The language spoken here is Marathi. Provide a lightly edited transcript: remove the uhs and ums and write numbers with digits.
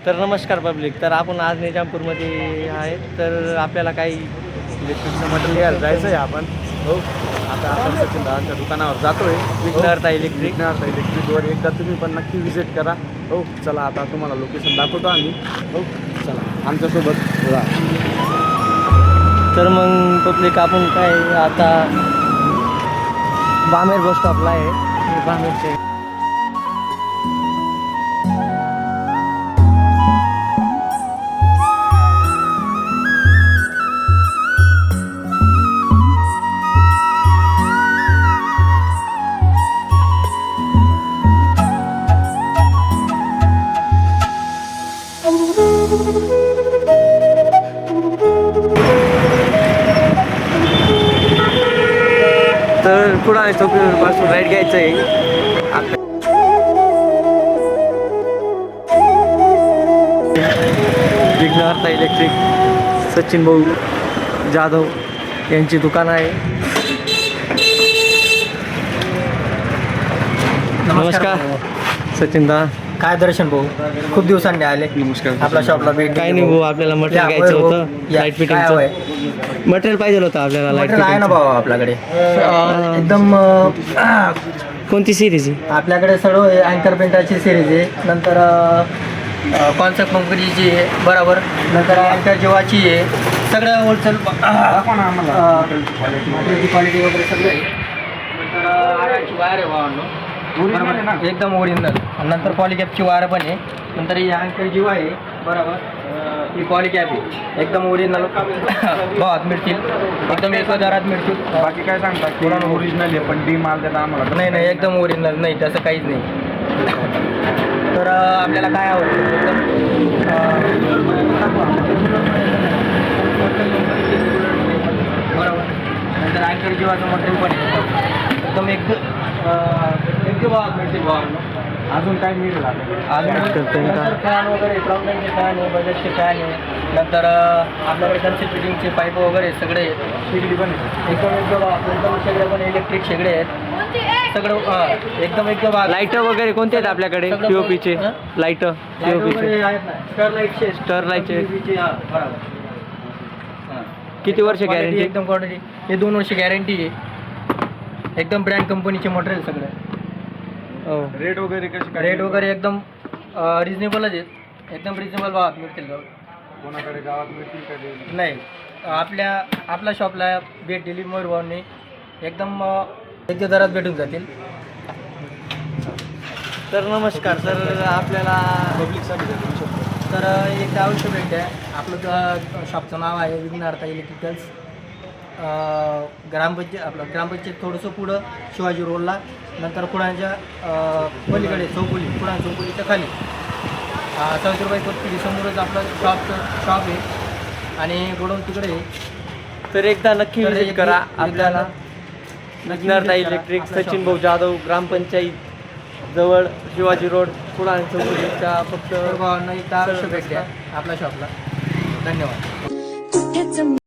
तर नमस्कार पब्लिक. तर आपण आज निजामपूरमध्ये आहे. तर आपल्याला काही इलेक्ट्रिकचं मटेरियल जायचं आहे आपण. हो, आता आपण सचिन दादांच्या दुकानावर जातोय. विघ्नहर्ता इलेक्ट्रिक. विघ्नहर्ता इलेक्ट्रिकवर एकदा तुम्ही पण नक्की विजिट करा. हो, चला आता तुम्हाला लोकेशन दाखवतो आम्ही. हो, चला आमच्यासोबत राहा. तर मग पब्लिक आपण काय आता बामेर बस स्टॉपला आहे. हे बामेरचे तर पुढे चौकीपासून राईट घ्यायचं आहे. विघ्नहर्ता इलेक्ट्रिक सचिन भाऊ जाधव यांची दुकान आहे. नमस्कार सचिन दा. काय दर्शन भाऊ, खूप दिवसांनी आले. नमस्कार. आपल्या शॉपला भेट काही नाही भाऊ, आपल्याला मटेरियल घ्यायचं होतं. लाईट फिटिंगचं मटेरियल पाहिजे होतं आपल्याला. लाईट आहे ना भाऊ आपल्याकडे एकदम कोणती सिरीज? आपल्याकडे सर्व अँकर पेंटाची सिरीज आहे. नंतर कॉन्सेप्ट कंपनीची आहे बरोबर. नंतर अँकर जीवाची आहे. सगळं होलसेल क्वालिटी वगैरे सगळं आहे. नंतर वायर आहे भावांनो बरोबर, एकदम ओरिजिनल. नंतर पॉलिकॅपची वायर पण आहे. नंतर ही अँकर जीवा आहे बरोबर. ही पॉलिकॅप आहे एकदम ओरिजिनल. भावात मिळतील, एकदम एका दरात मिळतील. बाकी काय सांगता? पुरा ओरिजिनल आहे पण डी माल देता आम्हाला? नाही नाही, एकदम ओरिजिनल नाही, तसं काहीच नाही. तर आपल्याला काय आवडतं बरोबर. नंतर अँकर जीवाचं मटेरियल पण आहे एकदम एकदम भावात मिळतील भावांना. अजून काय मिळेल नंतर फॅन वगैरे, प्रॉब्लेमचे फॅन आहे, बजेटचे फॅन आहे. नंतर आपल्याकडे कन्सेप्ट फिटिंगचे पाईप वगैरे सगळे शेगडी पण एकदम एकदम शेगडे पण इलेक्ट्रिक शेगडे आहेत सगळं. एकदम लाईट वगैरे कोणते आहेत आपल्याकडे? पीओपीचे लाईट, पीओपीचे आहेत ना, स्टरलाईटचे. स्टरलाईटचे. बरोबर. किती वर्ष गॅरंटी? एकदम क्वालिटी. हे 2 वर्ष गॅरंटी आहे. एकदम ब्रँड कंपनीचे मटेरियल सगळं. रेट वगैरे कसे काय? रेट वगैरे एकदम रिजनेबलच आहेत. एकदम रिजनेबल भावात मिळतील. कोणाकडे गावात मिळतील का? नाही, आपल्या शॉपला भेट दिली मयूर भाऊंनी. एकदम योग्य दरात भेटून जातील. तर नमस्कार. तर आपल्याला पब्लिकसाठी देऊ शकतो. तर एकदा अवश्य भेट द्या. आपलं शॉपचं नाव आहे विघ्नहर्ता इलेक्ट्रिकल्स. ग्रामपंचायत थोडंसं पुढं शिवाजी रोडला. नंतर कुणाच्या पलीकडे कुणा चौफुलीच्या खाली सावित्रीबाई कोथपिडी समोरच आपलं शॉप आहे. आणि गोडाऊन तिकडे आहे. तर एकदा नक्की विजिट करा आपल्याला. विघ्नहर्ता इलेक्ट्रिक सचिन भाऊ जाधव, ग्रामपंचायत जवळ, शिवाजी रोड, कुडाळ चौफुलीच्या फक्त भावांना एकदा अवश्य भेट द्या आपल्या शॉपला. धन्यवाद.